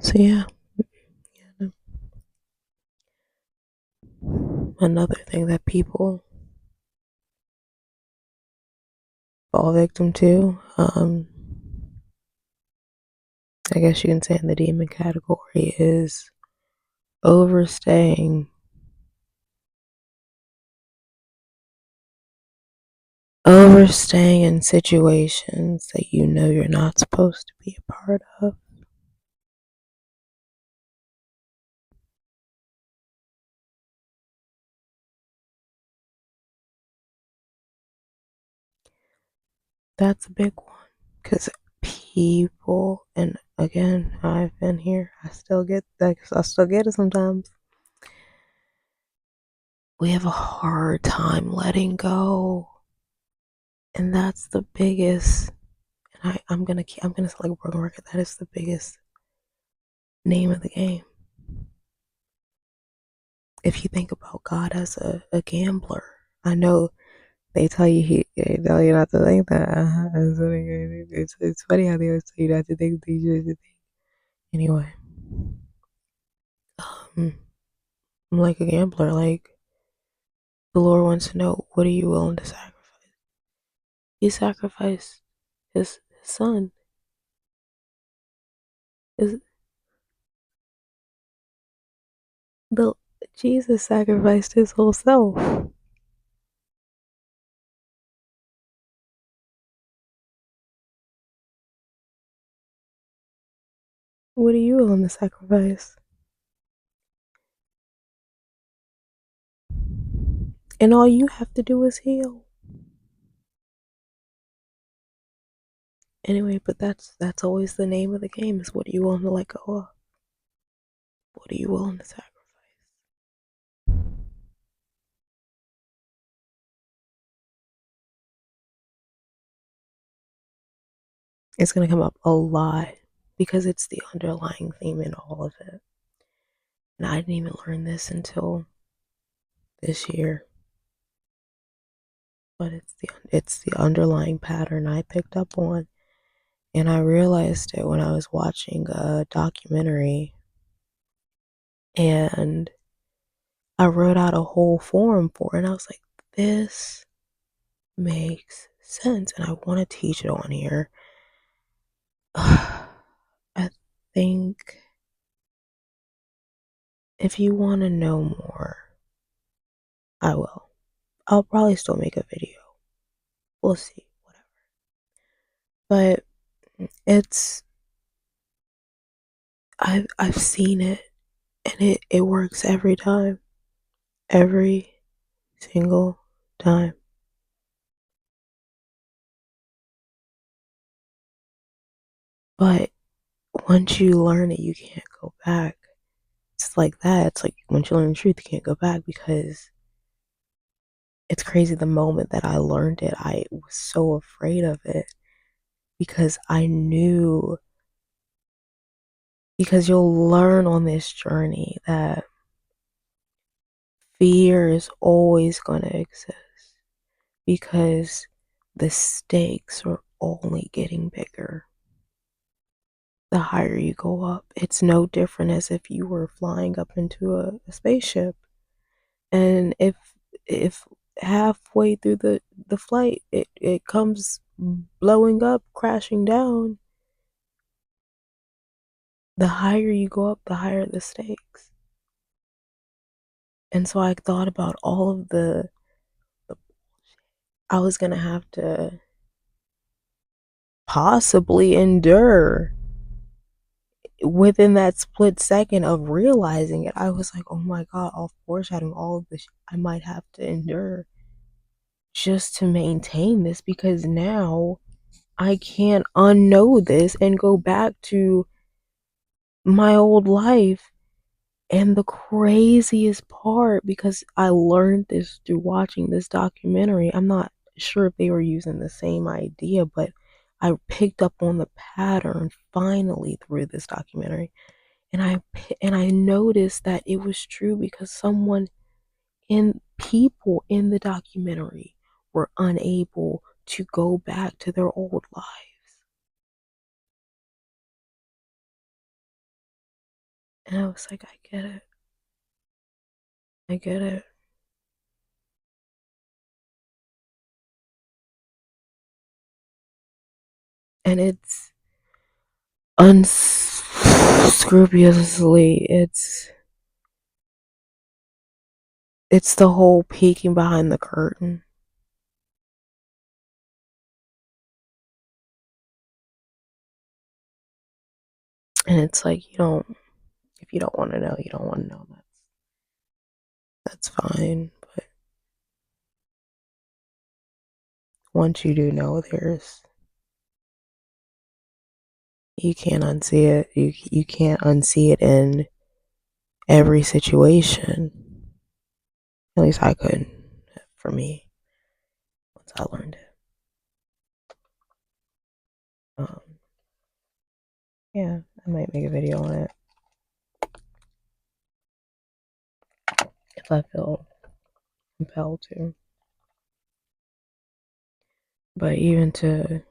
So yeah, another thing that people fall victim to, I guess you can say in the demon category, is overstaying. Overstaying in situations that you know you're not supposed to be a part of. That's a big one. Because people, and again, I've been here, I still get that, I still get it sometimes. We have a hard time letting go. And that's the biggest, and I'm gonna sound like a broken record. That is the biggest name of the game. If you think about God as a gambler, I know they tell you not to think that. It's funny how they always tell you not to think these should think. Anyway, um, I'm like a gambler. Like the Lord wants to know, what are you willing to sacrifice? He sacrificed his son. His, the Jesus sacrificed his whole self. What are you willing to sacrifice? And all you have to do is heal. Anyway, but that's always the name of the game, is what are you willing to let go of? What are you willing to sacrifice? It's gonna come up a lot because it's the underlying theme in all of it. And I didn't even learn this until this year. But it's the underlying pattern I picked up on. And I realized it when I was watching a documentary, and I wrote out a whole form for it, and I was like, this makes sense, and I want to teach it on here. I think if you want to know more, I will. I'll probably still make a video. We'll see, whatever. But it's I've seen it, and it works every time. Every single time. But once you learn it, you can't go back. It's like that. It's like once you learn the truth, you can't go back, because it's crazy. The moment that I learned it, I was so afraid of it, because I knew, because you'll learn on this journey that fear is always going to exist, because the stakes are only getting bigger the higher you go up. It's no different as if you were flying up into a spaceship, and if halfway through the flight it comes blowing up, crashing down, the higher you go up, the higher the stakes. And so I thought about all of the I was gonna have to possibly endure within that split second of realizing it. I was like, oh my God, all foreshadowing all of this I might have to endure just to maintain this, because now I can't unknow this and go back to my old life. And the craziest part, because I learned this through watching this documentary, I'm not sure if they were using the same idea, but I picked up on the pattern finally through this documentary. And I noticed that it was true, because someone in people in the documentary were unable to go back to their old lives. And I was like, I get it. I get it. And it's unscrupulously, it's the whole peeking behind the curtain. And it's like, if you don't want to know, you don't want to know. That's fine. But once you do know, you can't unsee it. You can't unsee it in every situation. At least I couldn't. For me, once I learned it. Um, yeah, I might make a video on it if I feel compelled to. But even to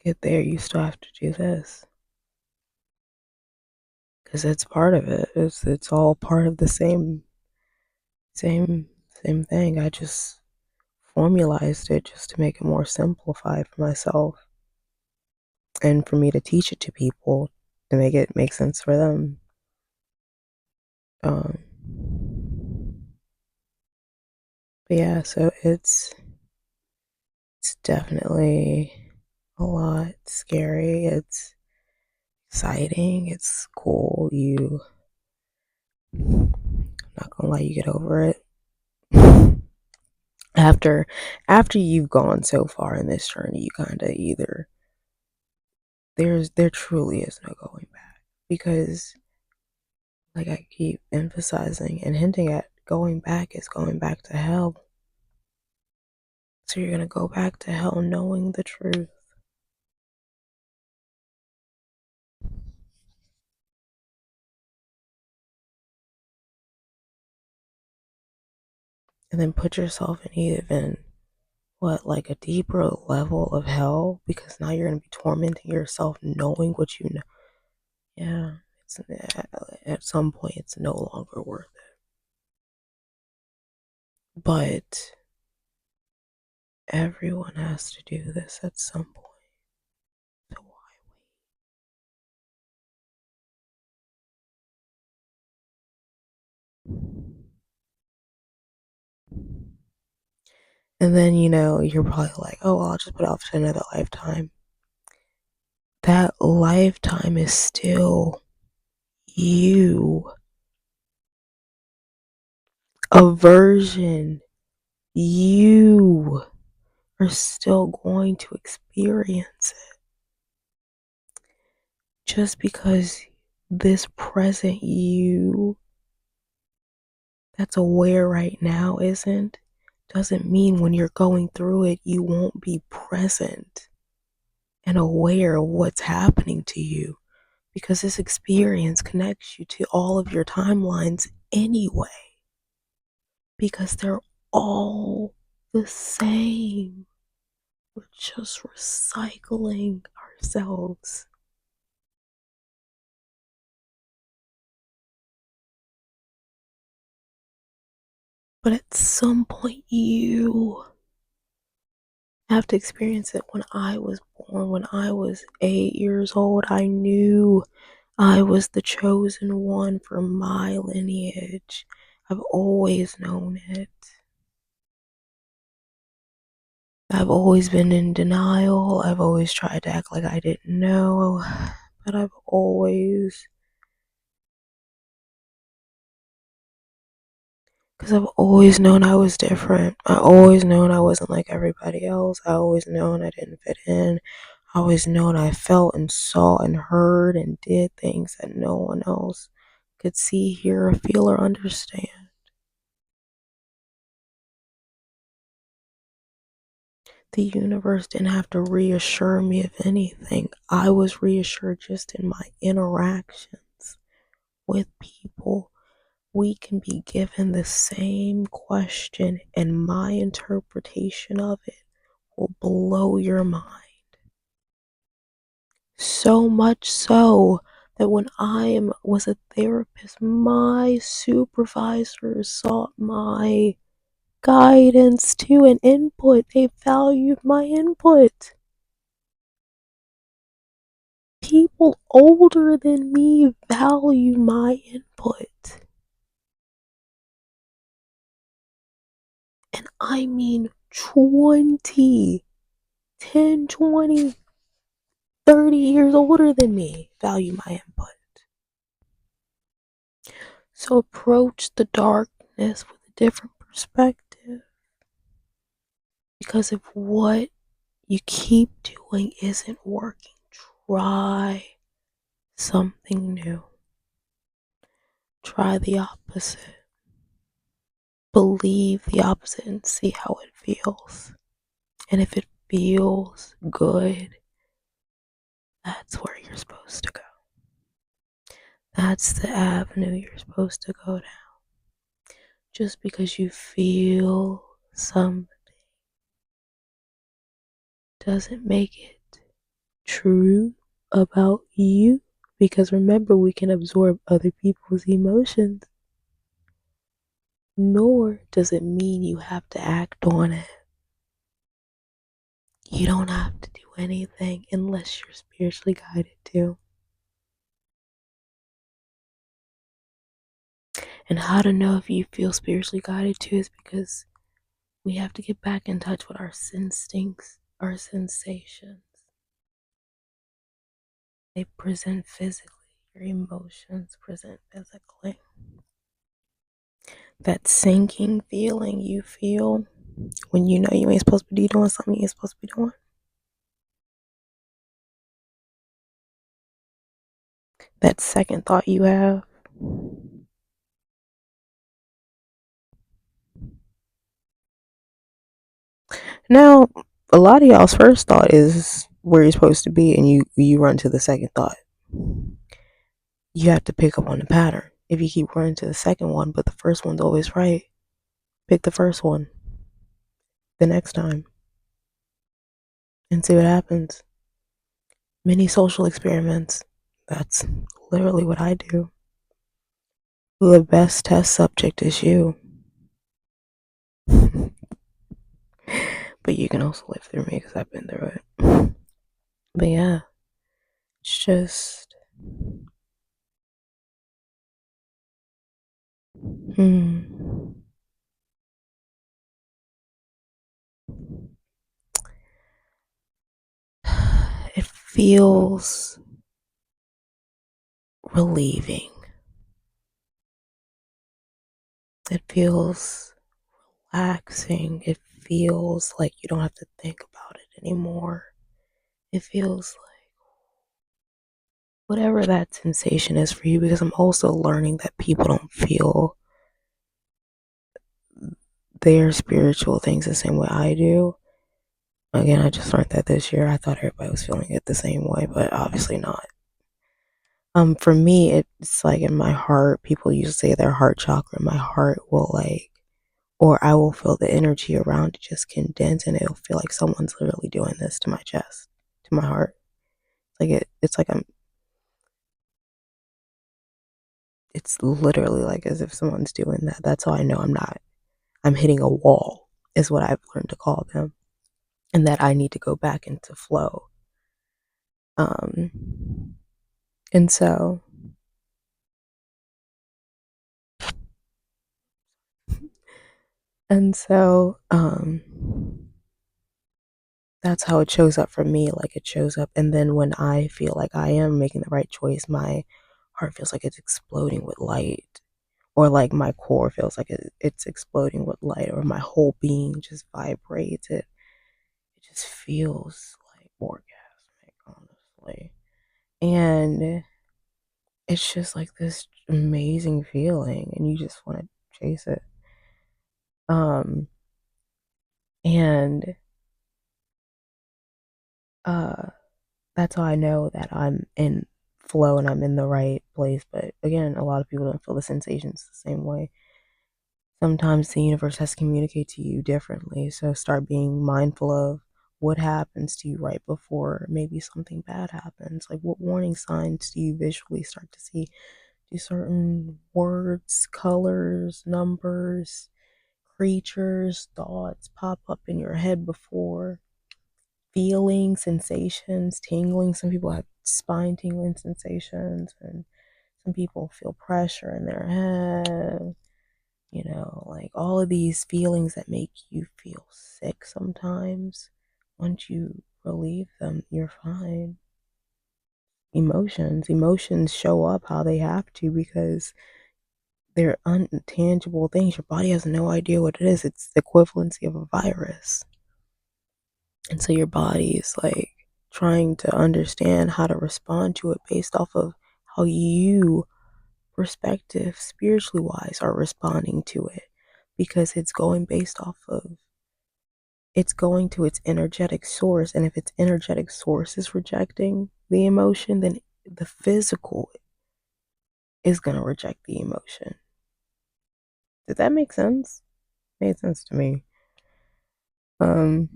get there, you still have to do this because it's part of it. It's all part of the same same thing. I just formalized it just to make it more simplified for myself and for me to teach it to people to make it make sense for them. Um, but yeah, so it's definitely a lot scary. It's exciting. It's cool. I'm not gonna lie, you get over it. after after you've gone so far in this journey, you kind of either there truly is no going back because like I keep emphasizing and hinting at, going back is going back to hell. So you're gonna go back to hell knowing the truth and then put yourself in even what, like a deeper level of hell because now you're gonna be tormenting yourself knowing what you know. Yeah, it's at some point it's no longer worth it. But everyone has to do this at some point. So why wait? And then, you're probably like, oh, well, I'll just put it off to another lifetime. That lifetime is still you. A version you are still going to experience it. Just because this present you that's aware right now isn't, doesn't mean when you're going through it, you won't be present and aware of what's happening to you. Because this experience connects you to all of your timelines anyway. Because they're all the same. We're just recycling ourselves. But at some point, you have to experience it. When I was born, when I was 8 years old, I knew I was the chosen one for my lineage. I've always known it. I've always been in denial. I've always tried to act like I didn't know. But because I've always known I was different. I always known I wasn't like everybody else. I always known I didn't fit in. I always known I felt and saw and heard and did things that no one else could see, hear, or feel or understand. The universe didn't have to reassure me of anything. I was reassured just in my interactions with people. We can be given the same question, and my interpretation of it will blow your mind. So much so that when was a therapist, my supervisors sought my guidance too and input. They valued my input. People older than me value my input. And I mean 20, 10, 20, 30 years older than me value my input. So approach the darkness with a different perspective. Because if what you keep doing isn't working, try something new. Try the opposite. Believe the opposite and see how it feels. And if it feels good, that's where you're supposed to go. That's the avenue you're supposed to go down. Just because you feel something doesn't make it true about you. Because remember, we can absorb other people's emotions. Nor does it mean you have to act on it. You don't have to do anything unless you're spiritually guided to. And how to know if you feel spiritually guided to is because we have to get back in touch with our instincts, our sensations. They present physically, your emotions present physically. That sinking feeling you feel when you know you ain't supposed to be doing something you ain't supposed to be doing. That second thought you have. Now, a lot of y'all's first thought is where you're supposed to be, and you run to the second thought. You have to pick up on the pattern. If you keep running to the second one, but the first one's always right, pick the first one the next time and see what happens. Mini social experiments. That's literally what I do. The best test subject is you. But you can also live through me because I've been through it. But yeah, it's just. Hmm. It feels relieving. It feels relaxing. It feels like you don't have to think about it anymore. It feels like whatever that sensation is for you, because I'm also learning that people don't feel their spiritual things the same way I do. Again, I just learned that this year. I thought everybody was feeling it the same way, but obviously not. For me, it's like in my heart, people usually say their heart chakra. My heart will or I will feel the energy around it just condense, and it'll feel like someone's literally doing this to my chest, to my heart. It's like it's literally like as if someone's doing that. That's how I know I'm hitting a wall, is what I've learned to call them, and that I need to go back into flow. Um, and so, and so, that's how it shows up for me. Like it shows up, and then when I feel like I am making the right choice, my heart feels like it's exploding with light, or like my core feels like it's exploding with light, or my whole being just vibrates. It just feels like orgasmic, honestly, and it's just like this amazing feeling, and you just want to chase it. Um, and uh that's how I know that I'm in flow and I'm in the right place. But again, a lot of people don't feel the sensations the same way. Sometimes the universe has to communicate to you differently. So start being mindful of what happens to you right before maybe something bad happens? Like, what warning signs do you visually start to see? Do certain words, colors, numbers, creatures, thoughts pop up in your head before? Feelings, sensations, tingling. Some people have spine tingling sensations, and some people feel pressure in their head. Like all of these feelings that make you feel sick sometimes. Once you relieve them, you're fine. Emotions show up how they have to because they're untangible things. Your body has no idea what it is. It's the equivalency of a virus. And so your body is like trying to understand how to respond to it based off of how you, perspective, spiritually wise, are responding to it. Because it's going to its energetic source. And if its energetic source is rejecting the emotion, then the physical is going to reject the emotion. Did that make sense? Made sense to me. Um,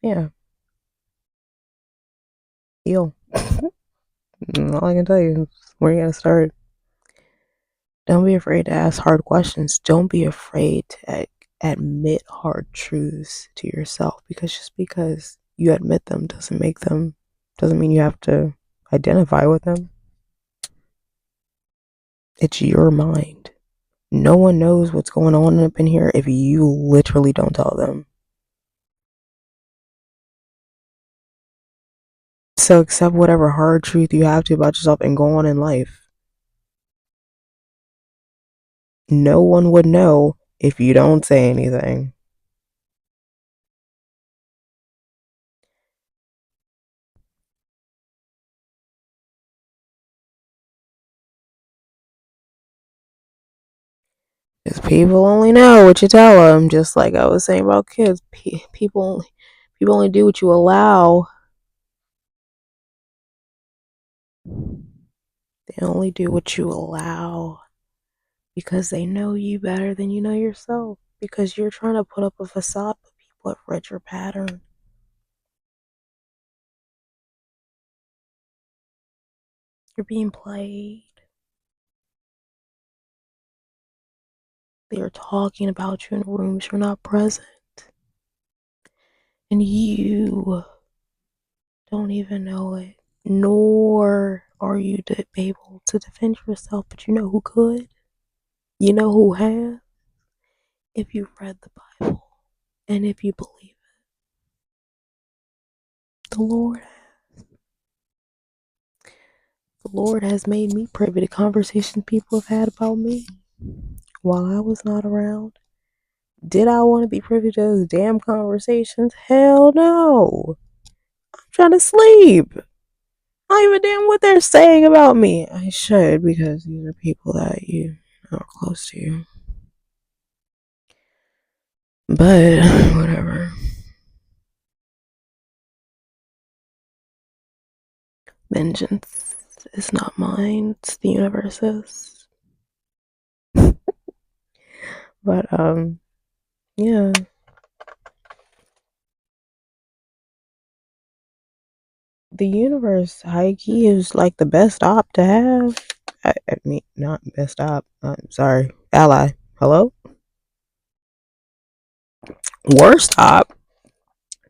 yeah, heal. All I can tell you is where you gotta start. Don't be afraid to ask hard questions. Don't be afraid to admit hard truths to yourself, because just because you admit them doesn't mean you have to identify with them. It's your mind. No one knows what's going on up in here if you literally don't tell them. So accept whatever hard truth you have to about yourself and go on in life. No one would know if you don't say anything. Because people only know what you tell them. Just like I was saying about kids, people only do what you allow. They only do what you allow because they know you better than you know yourself. Because you're trying to put up a facade, but people have read your pattern. You're being played. They are talking about you in rooms you're not present. And you don't even know it. Nor are you able to defend yourself, but you know who could? You know who has? If you've read the Bible and if you believe it. The Lord has made me privy to conversations people have had about me while I was not around. Did I want to be privy to those damn conversations? Hell no. I'm trying to sleep. I don't even damn what they're saying about me. I should, because these are people that you are close to you. But whatever. Vengeance is not mine, it's the universe's. But yeah. The universe high key is like the best op to have. I mean, not best op. I'm sorry, ally. Hello, worst op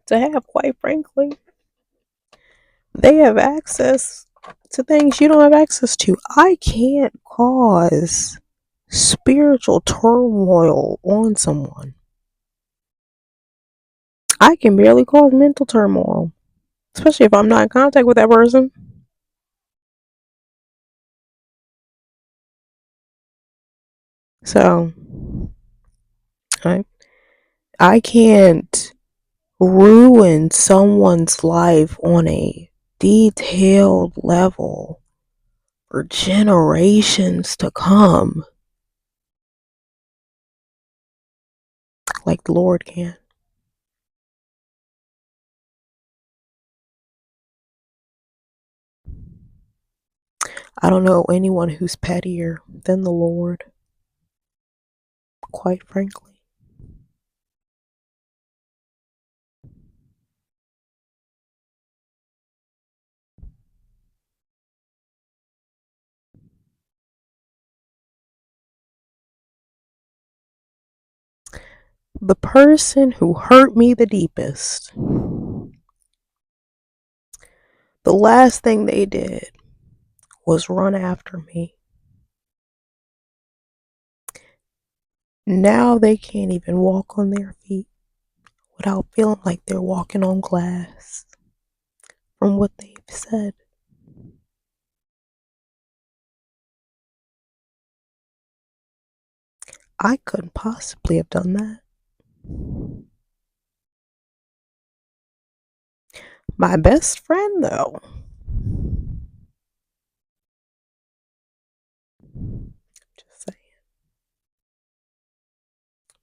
to have. Quite frankly, they have access to things you don't have access to. I can't cause spiritual turmoil on someone. I can barely cause mental turmoil, especially if I'm not in contact with that person. So, I I can't ruin someone's life on a detailed level for generations to come like the Lord can. I don't know anyone who's pettier than the Lord, quite frankly. The person who hurt me the deepest, the last thing they did was run after me. Now they can't even walk on their feet without feeling like they're walking on glass from what they've said. I couldn't possibly have done that. My best friend, though, just saying,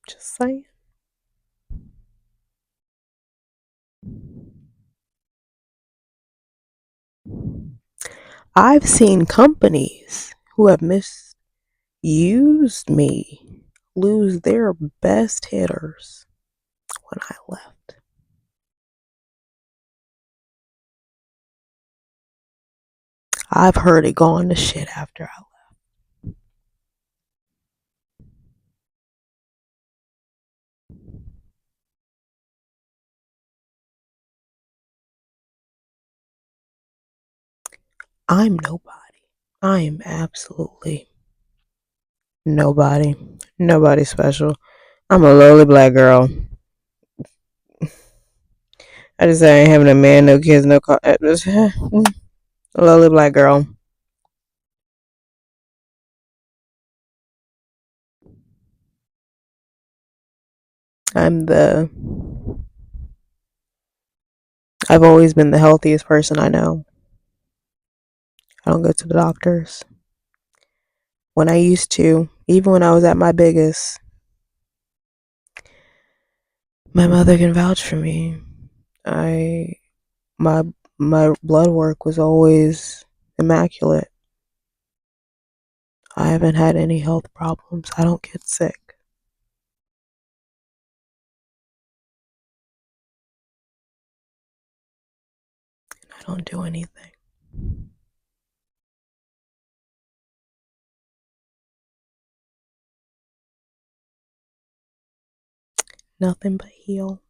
just saying. I've seen companies who have misused me lose their best hitters when I left. I've heard it gone to shit after I left. I'm nobody. I am absolutely nobody. Nobody special. I'm a lowly black girl. I just say I ain't having a man, no kids, no car. A lowly black girl. I'm the. I've always been the healthiest person I know. I don't go to the doctors. When I used to, even when I was at my biggest, my mother can vouch for me. I my my blood work was always immaculate. I haven't had any health problems. I don't get sick. I don't do anything. Nothing but heal.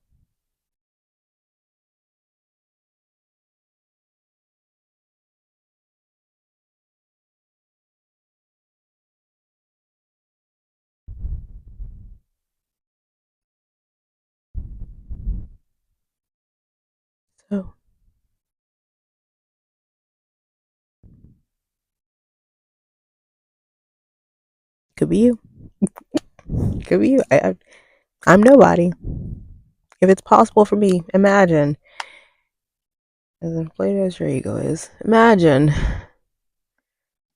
So, could be you. Could be you. I'm nobody. If it's possible for me, imagine, as inflated as your ego is, imagine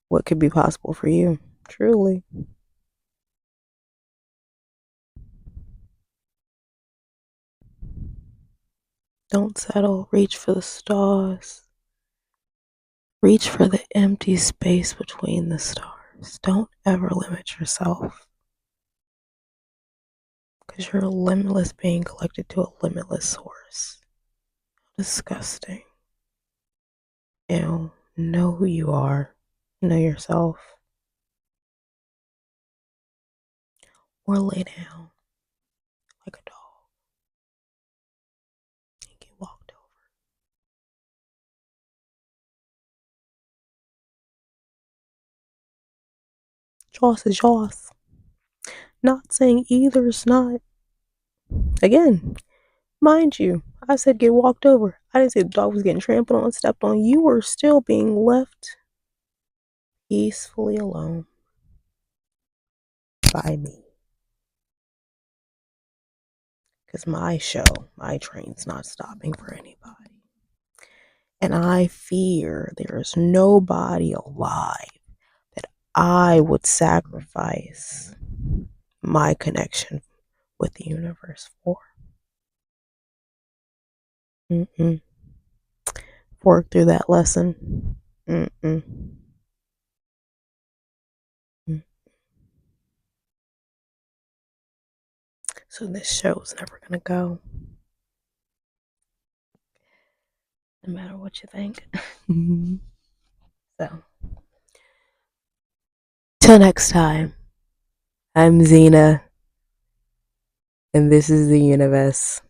what could be possible for you. Truly. Don't settle. Reach for the stars. Reach for the empty space between the stars. Don't ever limit yourself. Because you're a limitless being collected to a limitless source. Disgusting. Know who you are. Know yourself. Or lay down like a dog and get walked over. Joss is Joss. Not saying either is not. Again, mind you, I said get walked over. I didn't say the dog was getting trampled on, stepped on. You were still being left peacefully alone by me. Because my show, my train's not stopping for anybody. And I fear there is nobody alive that I would sacrifice my connection with the universe for. Mm-mm. Work through that lesson. Mm-mm. Mm. So this show's never gonna go, no matter what you think. So, till next time, I'm Zena. And this is the universe.